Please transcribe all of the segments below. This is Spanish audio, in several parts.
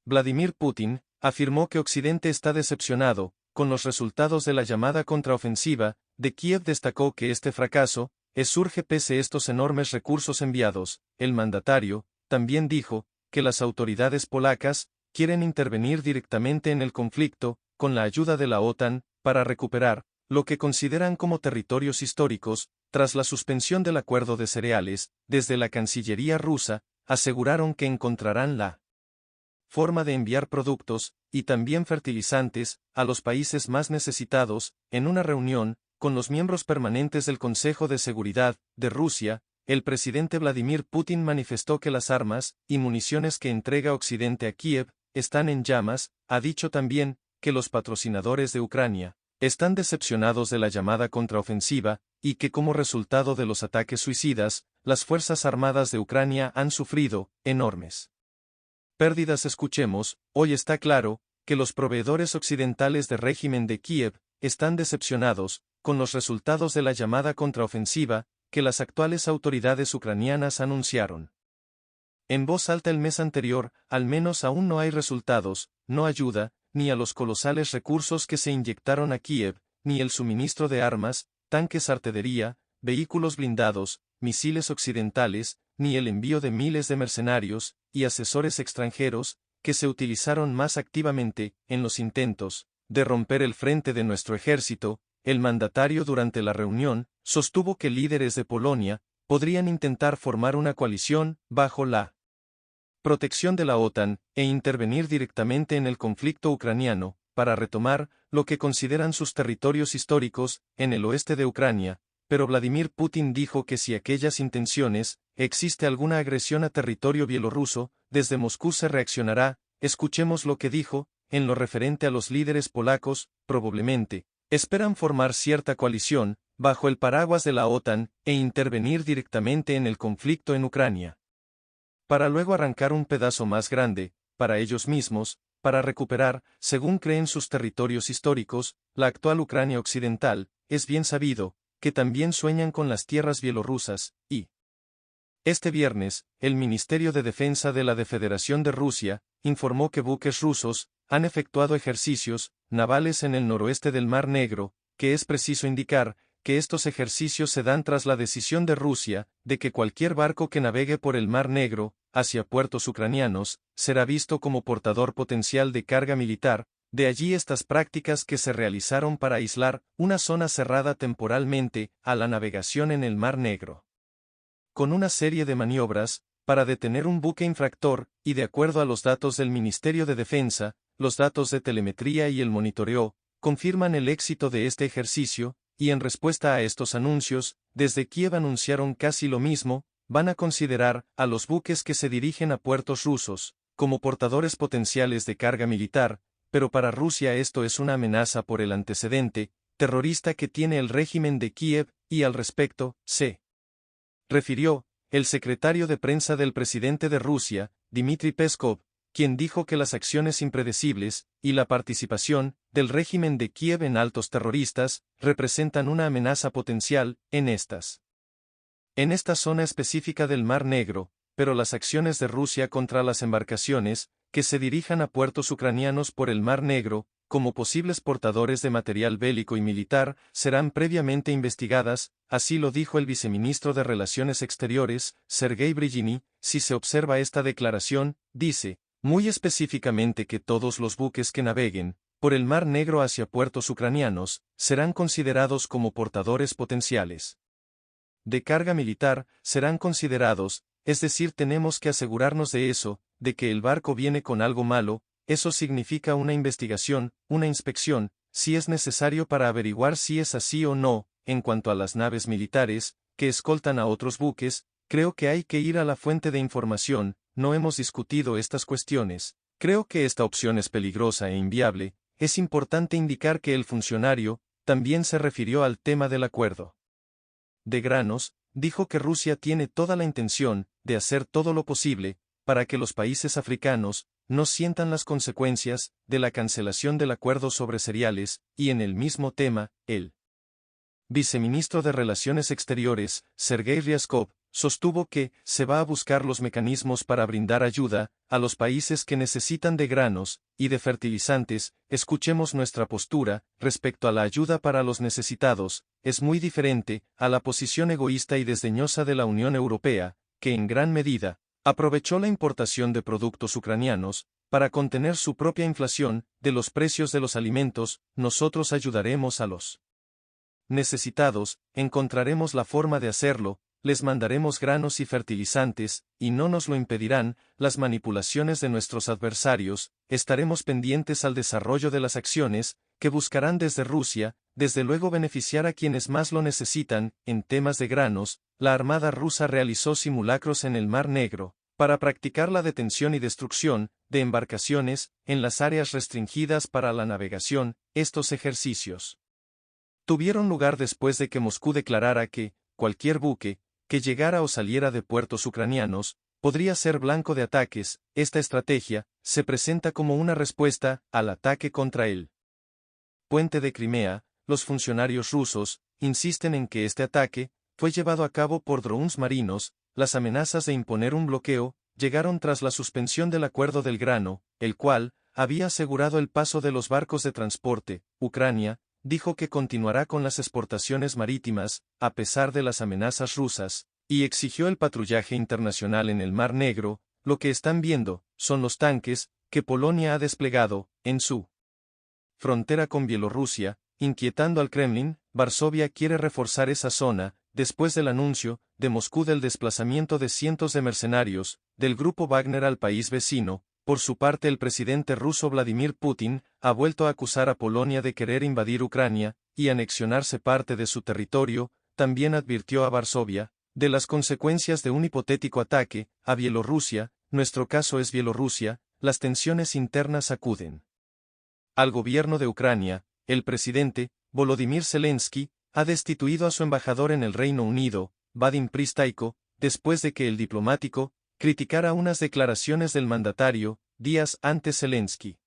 Vladimir Putin, afirmó que Occidente está decepcionado con los resultados de la llamada contraofensiva de Kiev. Destacó que este fracaso surge pese a estos enormes recursos enviados. El mandatario también dijo que las autoridades polacas quieren intervenir directamente en el conflicto, con la ayuda de la OTAN, para recuperar lo que consideran como territorios históricos. Tras la suspensión del acuerdo de cereales, desde la Cancillería rusa, aseguraron que encontrarán la forma de enviar productos, y también fertilizantes, a los países más necesitados. En una reunión con los miembros permanentes del Consejo de Seguridad de Rusia, el presidente Vladimir Putin manifestó que las armas y municiones que entrega Occidente a Kiev están en llamas. Ha dicho también que los patrocinadores de Ucrania están decepcionados de la llamada contraofensiva, y que como resultado de los ataques suicidas, las Fuerzas Armadas de Ucrania han sufrido enormes pérdidas. Escuchemos: hoy está claro que los proveedores occidentales del régimen de Kiev están decepcionados con los resultados de la llamada contraofensiva que las actuales autoridades ucranianas anunciaron en voz alta el mes anterior. Al menos aún no hay resultados, no ayuda, ni a los colosales recursos que se inyectaron a Kiev, ni el suministro de armas, tanques, artillería, vehículos blindados, misiles occidentales, ni el envío de miles de mercenarios y asesores extranjeros, que se utilizaron más activamente en los intentos de romper el frente de nuestro ejército. El mandatario durante la reunión sostuvo que líderes de Polonia podrían intentar formar una coalición bajo la protección de la OTAN e intervenir directamente en el conflicto ucraniano, para retomar lo que consideran sus territorios históricos en el oeste de Ucrania. Pero Vladimir Putin dijo que si aquellas intenciones existe alguna agresión a territorio bielorruso, desde Moscú se reaccionará. Escuchemos lo que dijo en lo referente a los líderes polacos. Probablemente esperan formar cierta coalición bajo el paraguas de la OTAN e intervenir directamente en el conflicto en Ucrania, para luego arrancar un pedazo más grande para ellos mismos, para recuperar, según creen, sus territorios históricos. La actual Ucrania occidental es bien sabido que también sueñan con las tierras bielorrusas, y este viernes, el Ministerio de Defensa de la Federación de Rusia informó que buques rusos han efectuado ejercicios navales en el noroeste del Mar Negro, que es preciso indicar que estos ejercicios se dan tras la decisión de Rusia de que cualquier barco que navegue por el Mar Negro hacia puertos ucranianos será visto como portador potencial de carga militar. De allí estas prácticas que se realizaron para aislar una zona cerrada temporalmente a la navegación en el Mar Negro, con una serie de maniobras para detener un buque infractor. Y de acuerdo a los datos del Ministerio de Defensa, los datos de telemetría y el monitoreo confirman el éxito de este ejercicio. Y en respuesta a estos anuncios, desde Kiev anunciaron casi lo mismo: van a considerar a los buques que se dirigen a puertos rusos como portadores potenciales de carga militar. Pero para Rusia esto es una amenaza por el antecedente terrorista que tiene el régimen de Kiev, y al respecto se refirió el secretario de prensa del presidente de Rusia, Dmitry Peskov, quien dijo que las acciones impredecibles y la participación del régimen de Kiev en actos terroristas representan una amenaza potencial en esta zona específica del Mar Negro. Pero las acciones de Rusia contra las embarcaciones que se dirijan a puertos ucranianos por el Mar Negro, como posibles portadores de material bélico y militar, serán previamente investigadas. Así lo dijo el viceministro de Relaciones Exteriores, Sergei Brigini. Si se observa esta declaración, dice muy específicamente que todos los buques que naveguen por el Mar Negro hacia puertos ucranianos serán considerados como portadores potenciales de carga militar. Serán considerados, es decir, tenemos que asegurarnos de eso, de que el barco viene con algo malo. Eso significa una investigación, una inspección, si es necesario, para averiguar si es así o no. En cuanto a las naves militares que escoltan a otros buques, creo que hay que ir a la fuente de información. No hemos discutido estas cuestiones. Creo que esta opción es peligrosa e inviable. Es importante indicar que el funcionario también se refirió al tema del acuerdo de granos. Dijo que Rusia tiene toda la intención de hacer todo lo posible para que los países africanos no sientan las consecuencias de la cancelación del acuerdo sobre cereales. Y en el mismo tema, el viceministro de Relaciones Exteriores, Sergei Ryazkov, sostuvo que se va a buscar los mecanismos para brindar ayuda a los países que necesitan de granos y de fertilizantes. Escuchemos nuestra postura respecto a la ayuda para los necesitados, es muy diferente a la posición egoísta y desdeñosa de la Unión Europea, que en gran medida aprovechó la importación de productos ucranianos para contener su propia inflación de los precios de los alimentos. Nosotros ayudaremos a los necesitados, encontraremos la forma de hacerlo, les mandaremos granos y fertilizantes, y no nos lo impedirán las manipulaciones de nuestros adversarios. Estaremos pendientes al desarrollo de las acciones que buscarán desde Rusia, desde luego beneficiar a quienes más lo necesitan. En temas de granos, la Armada rusa realizó simulacros en el Mar Negro para practicar la detención y destrucción de embarcaciones en las áreas restringidas para la navegación. Estos ejercicios tuvieron lugar después de que Moscú declarara que cualquier buque que llegara o saliera de puertos ucranianos podría ser blanco de ataques. Esta estrategia se presenta como una respuesta al ataque contra el puente de Crimea. Los funcionarios rusos insisten en que este ataque fue llevado a cabo por drones marinos. Las amenazas de imponer un bloqueo llegaron tras la suspensión del acuerdo del grano, el cual había asegurado el paso de los barcos de transporte. Ucrania dijo que continuará con las exportaciones marítimas, a pesar de las amenazas rusas, y exigió el patrullaje internacional en el Mar Negro. Lo que están viendo son los tanques que Polonia ha desplegado en su frontera con Bielorrusia, inquietando al Kremlin. Varsovia quiere reforzar esa zona, después del anuncio de Moscú del desplazamiento de cientos de mercenarios del grupo Wagner al país vecino. Por su parte, el presidente ruso Vladimir Putin ha vuelto a acusar a Polonia de querer invadir Ucrania y anexionarse parte de su territorio. También advirtió a Varsovia de las consecuencias de un hipotético ataque a Bielorrusia. Nuestro caso es Bielorrusia. Las tensiones internas sacuden al gobierno de Ucrania. El presidente Volodymyr Zelensky ha destituido a su embajador en el Reino Unido, Vadim Pristaiko, después de que el diplomático criticara unas declaraciones del mandatario. Días antes Zelensky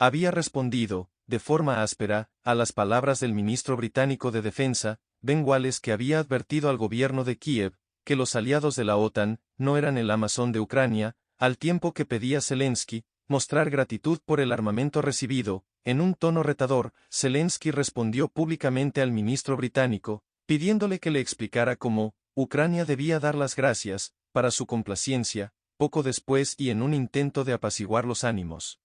había respondido, de forma áspera, a las palabras del ministro británico de Defensa, Ben Wallace, que había advertido al gobierno de Kiev que los aliados de la OTAN no eran el Amazon de Ucrania, al tiempo que pedía Zelensky mostrar gratitud por el armamento recibido. En un tono retador, Zelensky respondió públicamente al ministro británico, pidiéndole que le explicara cómo Ucrania debía dar las gracias para su complacencia. Poco después, y en un intento de apaciguar los ánimos,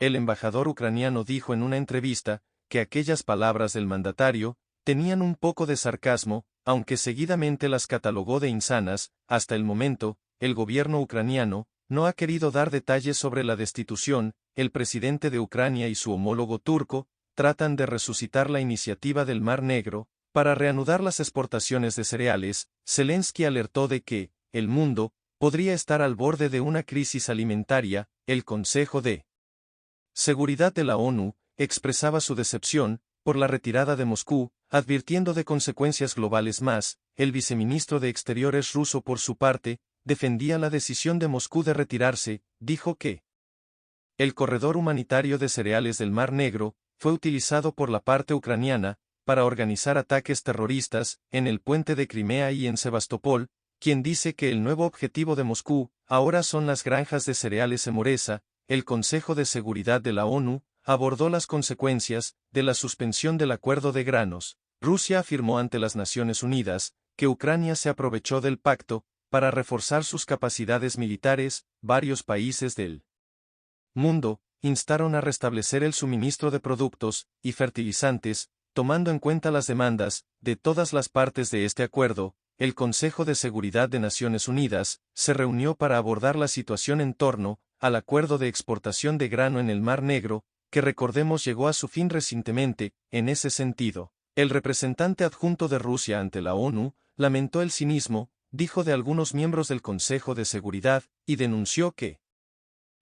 el embajador ucraniano dijo en una entrevista que aquellas palabras del mandatario tenían un poco de sarcasmo, aunque seguidamente las catalogó de insanas. Hasta el momento, el gobierno ucraniano no ha querido dar detalles sobre la destitución. El presidente de Ucrania y su homólogo turco tratan de resucitar la iniciativa del Mar Negro para reanudar las exportaciones de cereales. Zelensky alertó de que el mundo podría estar al borde de una crisis alimentaria. El Consejo de Seguridad de la ONU expresaba su decepción por la retirada de Moscú, advirtiendo de consecuencias globales más. El viceministro de Exteriores ruso, por su parte, defendía la decisión de Moscú de retirarse. Dijo que el corredor humanitario de cereales del Mar Negro fue utilizado por la parte ucraniana para organizar ataques terroristas en el puente de Crimea y en Sebastopol. Quien dice que el nuevo objetivo de Moscú ahora son las granjas de cereales Emoresa. El Consejo de Seguridad de la ONU abordó las consecuencias de la suspensión del acuerdo de granos. Rusia afirmó ante las Naciones Unidas que Ucrania se aprovechó del pacto para reforzar sus capacidades militares. Varios países del mundo instaron a restablecer el suministro de productos y fertilizantes, tomando en cuenta las demandas de todas las partes de este acuerdo. El Consejo de Seguridad de Naciones Unidas se reunió para abordar la situación en torno al acuerdo de exportación de grano en el Mar Negro, que recordemos llegó a su fin recientemente. En ese sentido, el representante adjunto de Rusia ante la ONU lamentó el cinismo, dijo, de algunos miembros del Consejo de Seguridad, y denunció que,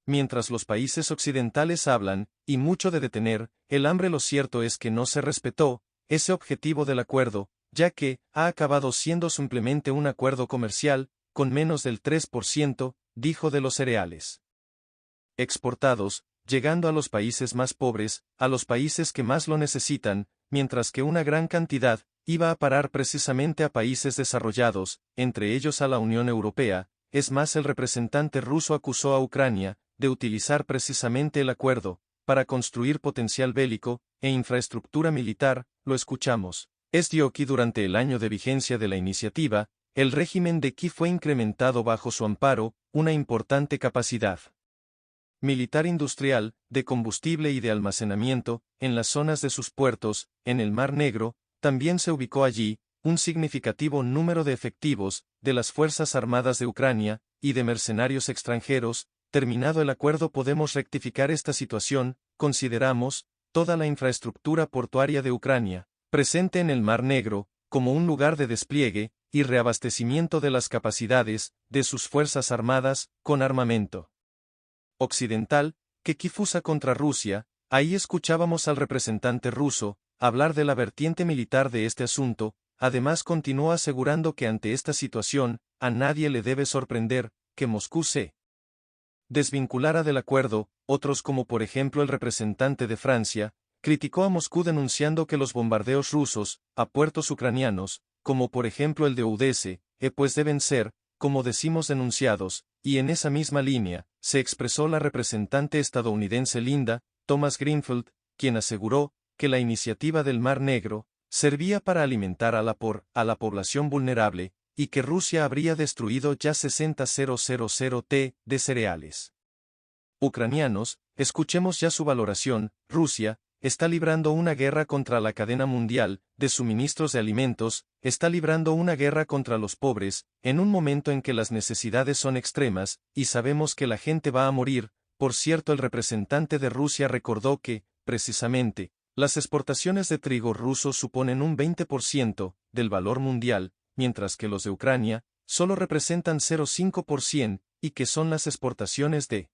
mientras los países occidentales hablan, y mucho, de detener el hambre, lo cierto es que no se respetó ese objetivo del acuerdo, ya que ha acabado siendo simplemente un acuerdo comercial, con menos del 3%, dijo, de los cereales exportados, llegando a los países más pobres, a los países que más lo necesitan, mientras que una gran cantidad iba a parar precisamente a países desarrollados, entre ellos a la Unión Europea. Es más, el representante ruso acusó a Ucrania de utilizar precisamente el acuerdo para construir potencial bélico e infraestructura militar. Lo escuchamos. Es dio que durante el año de vigencia de la iniciativa, el régimen de Kiev fue incrementado bajo su amparo una importante capacidad militar industrial, de combustible y de almacenamiento, en las zonas de sus puertos, en el Mar Negro. También se ubicó allí un significativo número de efectivos de las Fuerzas Armadas de Ucrania y de mercenarios extranjeros. Terminado el acuerdo podemos rectificar esta situación, consideramos toda la infraestructura portuaria de Ucrania, presente en el Mar Negro, como un lugar de despliegue y reabastecimiento de las capacidades de sus Fuerzas Armadas con armamento occidental, que Kiev usa contra Rusia. Ahí escuchábamos al representante ruso hablar de la vertiente militar de este asunto. Además continuó asegurando que ante esta situación, a nadie le debe sorprender que Moscú se desvinculara del acuerdo. Otros, como por ejemplo el representante de Francia, criticó a Moscú denunciando que los bombardeos rusos a puertos ucranianos, como por ejemplo el de Odessa, pues deben ser, como decimos, denunciados. Y en esa misma línea se expresó la representante estadounidense Linda Thomas Greenfield, quien aseguró que la iniciativa del Mar Negro servía para alimentar a la población vulnerable, y que Rusia habría destruido ya 60.000 t de cereales ucranianos. Escuchemos ya su valoración. Rusia está librando una guerra contra la cadena mundial de suministros de alimentos, está librando una guerra contra los pobres, en un momento en que las necesidades son extremas, y sabemos que la gente va a morir. Por cierto, el representante de Rusia recordó que, precisamente, las exportaciones de trigo ruso suponen un 20% del valor mundial, mientras que los de Ucrania solo representan 0,5%, y que son las exportaciones de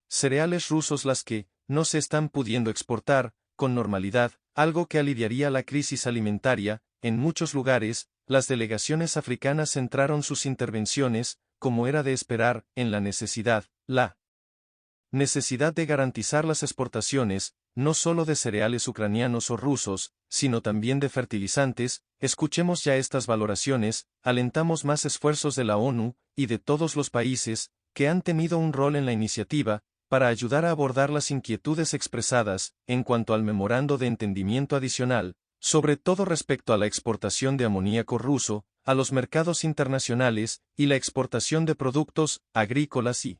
cereales rusos las que no se están pudiendo exportar con normalidad, algo que aliviaría la crisis alimentaria. En muchos lugares, las delegaciones africanas centraron sus intervenciones, como era de esperar, en la necesidad de garantizar las exportaciones, no solo de cereales ucranianos o rusos, sino también de fertilizantes. Escuchemos ya estas valoraciones. Alentamos más esfuerzos de la ONU y de todos los países que han tenido un rol en la iniciativa, para ayudar a abordar las inquietudes expresadas en cuanto al memorando de entendimiento adicional, sobre todo respecto a la exportación de amoníaco ruso a los mercados internacionales y la exportación de productos agrícolas y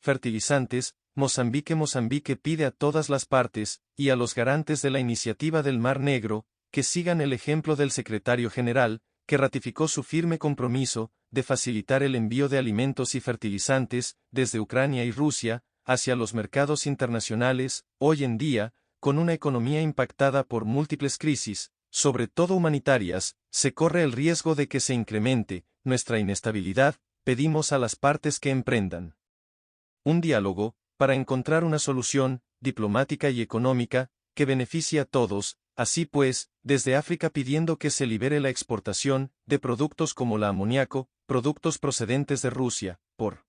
fertilizantes. Mozambique pide a todas las partes y a los garantes de la iniciativa del Mar Negro que sigan el ejemplo del secretario general, que ratificó su firme compromiso de facilitar el envío de alimentos y fertilizantes desde Ucrania y Rusia hacia los mercados internacionales. Hoy en día, con una economía impactada por múltiples crisis, sobre todo humanitarias, se corre el riesgo de que se incremente nuestra inestabilidad. Pedimos a las partes que emprendan un diálogo para encontrar una solución diplomática y económica que beneficie a todos. Así pues, desde África pidiendo que se libere la exportación de productos como el amoníaco, productos procedentes de Rusia. Por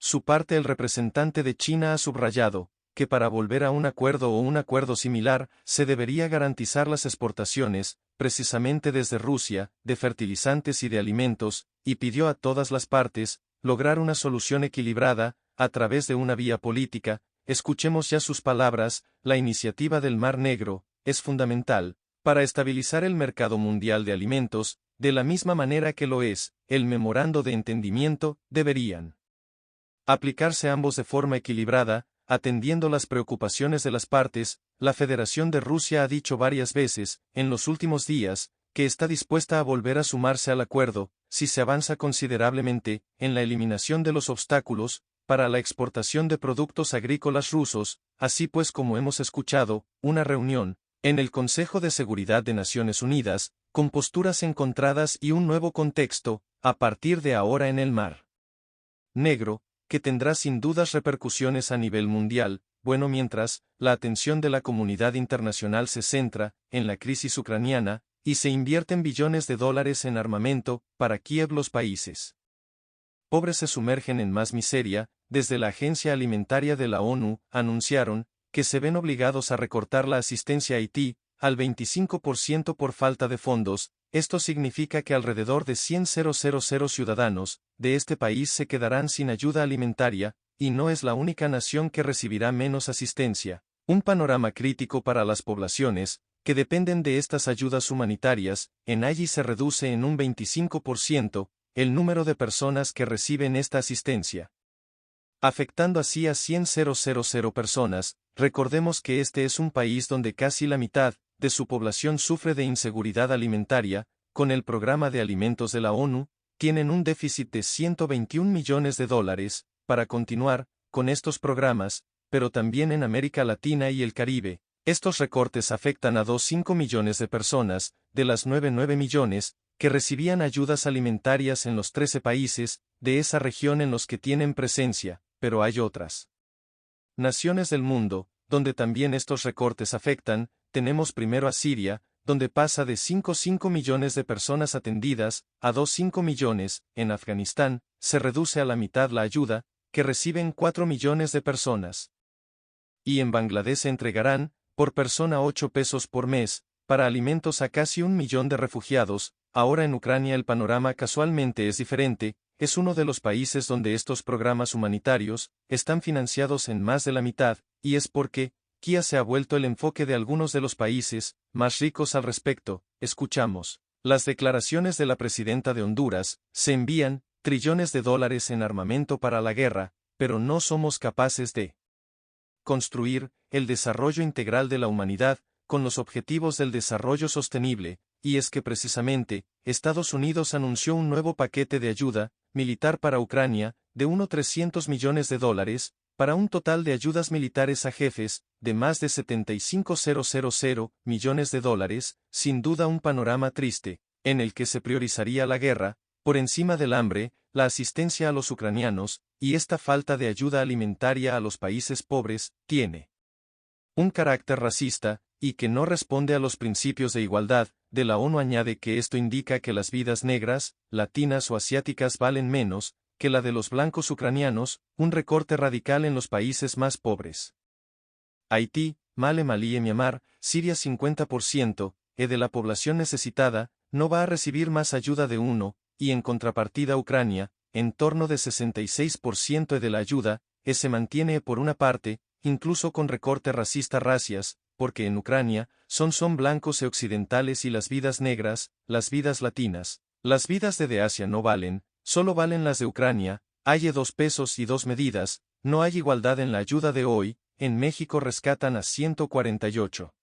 su parte, el representante de China ha subrayado que para volver a un acuerdo o un acuerdo similar, se debería garantizar las exportaciones, precisamente desde Rusia, de fertilizantes y de alimentos, y pidió a todas las partes lograr una solución equilibrada a través de una vía política. Escuchemos ya sus palabras. La iniciativa del Mar Negro es fundamental para estabilizar el mercado mundial de alimentos, de la misma manera que lo es el memorando de entendimiento. Deberían aplicarse ambos de forma equilibrada, atendiendo las preocupaciones de las partes. La Federación de Rusia ha dicho varias veces, en los últimos días, que está dispuesta a volver a sumarse al acuerdo, si se avanza considerablemente en la eliminación de los obstáculos para la exportación de productos agrícolas rusos. Así pues, como hemos escuchado, una reunión en el Consejo de Seguridad de Naciones Unidas, con posturas encontradas y un nuevo contexto, a partir de ahora en el Mar Negro, que tendrá sin dudas repercusiones a nivel mundial. Bueno, mientras la atención de la comunidad internacional se centra en la crisis ucraniana, y se invierten billones de dólares en armamento para Kiev, los países pobres se sumergen en más miseria. Desde la Agencia Alimentaria de la ONU anunciaron que se ven obligados a recortar la asistencia a Haití al 25% por falta de fondos. Esto significa que alrededor de 100.000 ciudadanos de este país se quedarán sin ayuda alimentaria, y no es la única nación que recibirá menos asistencia. Un panorama crítico para las poblaciones que dependen de estas ayudas humanitarias. En allí se reduce en un 25% el número de personas que reciben esta asistencia, afectando así a 100.000 personas. Recordemos que este es un país donde casi la mitad de su población sufre de inseguridad alimentaria. Con el programa de alimentos de la ONU, tienen un déficit de $121 millones. Para continuar con estos programas, pero también en América Latina y el Caribe, estos recortes afectan a 2,5 millones de personas, de las 9,9 millones, que recibían ayudas alimentarias en los 13 países de esa región en los que tienen presencia, pero hay otras naciones del mundo, donde también estos recortes afectan. Tenemos primero a Siria, donde pasa de 5,5 millones de personas atendidas a 2,5 millones. En Afganistán, se reduce a la mitad la ayuda que reciben 4 millones de personas. Y en Bangladesh se entregarán, por persona 8 pesos por mes, para alimentos a casi 1 millón de refugiados. Ahora en Ucrania el panorama casualmente es diferente. Es uno de los países donde estos programas humanitarios están financiados en más de la mitad, y es porque Kiev se ha vuelto el enfoque de algunos de los países más ricos al respecto. Escuchamos las declaraciones de la presidenta de Honduras. Se envían trillones de dólares en armamento para la guerra, pero no somos capaces de construir el desarrollo integral de la humanidad con los objetivos del desarrollo sostenible. Y es que precisamente, Estados Unidos anunció un nuevo paquete de ayuda militar para Ucrania, de unos $300 millones, para un total de ayudas militares a jefes, de más de $75.000 millones. Sin duda un panorama triste, en el que se priorizaría la guerra, por encima del hambre, la asistencia a los ucranianos, y esta falta de ayuda alimentaria a los países pobres, tiene un carácter racista, y que no responde a los principios de igualdad de la ONU. Añade que esto indica que las vidas negras, latinas o asiáticas valen menos que la de los blancos ucranianos, un recorte radical en los países más pobres. Haití, Mali, Malí y Myanmar, Siria 50%, de la población necesitada, no va a recibir más ayuda de uno, y en contrapartida Ucrania, en torno de 66% de la ayuda, se mantiene por una parte, incluso con recorte racista racias, porque en Ucrania, son blancos y occidentales y las vidas negras, las vidas latinas, las vidas de Asia no valen, solo valen las de Ucrania. Hay 2 pesos y 2 medidas, no hay igualdad en la ayuda de hoy. En México rescatan a 148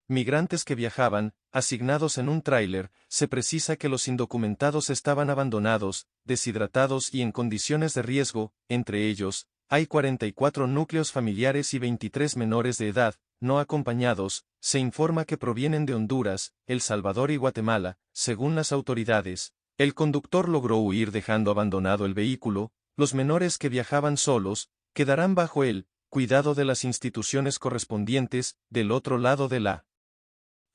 migrantes que viajaban, asignados en un tráiler. Se precisa que los indocumentados estaban abandonados, deshidratados y en condiciones de riesgo. Entre ellos, hay 44 núcleos familiares y 23 menores de edad, no acompañados. Se informa que provienen de Honduras, El Salvador y Guatemala. Según las autoridades, el conductor logró huir dejando abandonado el vehículo. Los menores que viajaban solos quedarán bajo el cuidado de las instituciones correspondientes del otro lado de la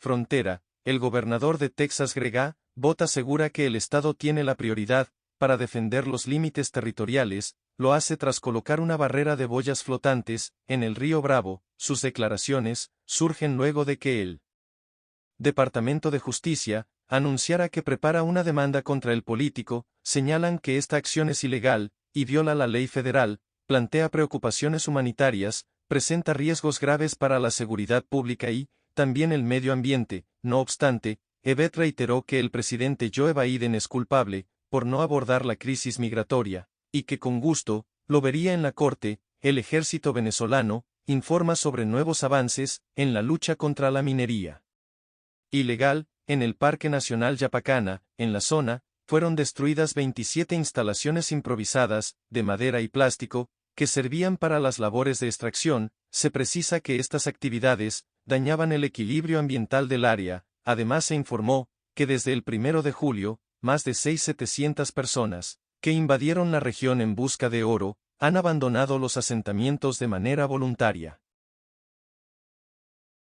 frontera. El gobernador de Texas, Greg Abbott, asegura que el Estado tiene la prioridad para defender los límites territoriales. Lo hace tras colocar una barrera de boyas flotantes en el río Bravo. Sus declaraciones surgen luego de que el Departamento de Justicia anunciara que prepara una demanda contra el político. Señalan que esta acción es ilegal y viola la ley federal, plantea preocupaciones humanitarias, presenta riesgos graves para la seguridad pública y también el medio ambiente. No obstante, Abbott reiteró que el presidente Joe Biden es culpable por no abordar la crisis migratoria, y que con gusto lo vería en la corte. El ejército venezolano informa sobre nuevos avances en la lucha contra la minería ilegal. En el Parque Nacional Yapacana, en la zona, fueron destruidas 27 instalaciones improvisadas, de madera y plástico, que servían para las labores de extracción. Se precisa que estas actividades dañaban el equilibrio ambiental del área. Además se informó que desde el 1 de julio, más de 6,700 personas, que invadieron la región en busca de oro, han abandonado los asentamientos de manera voluntaria.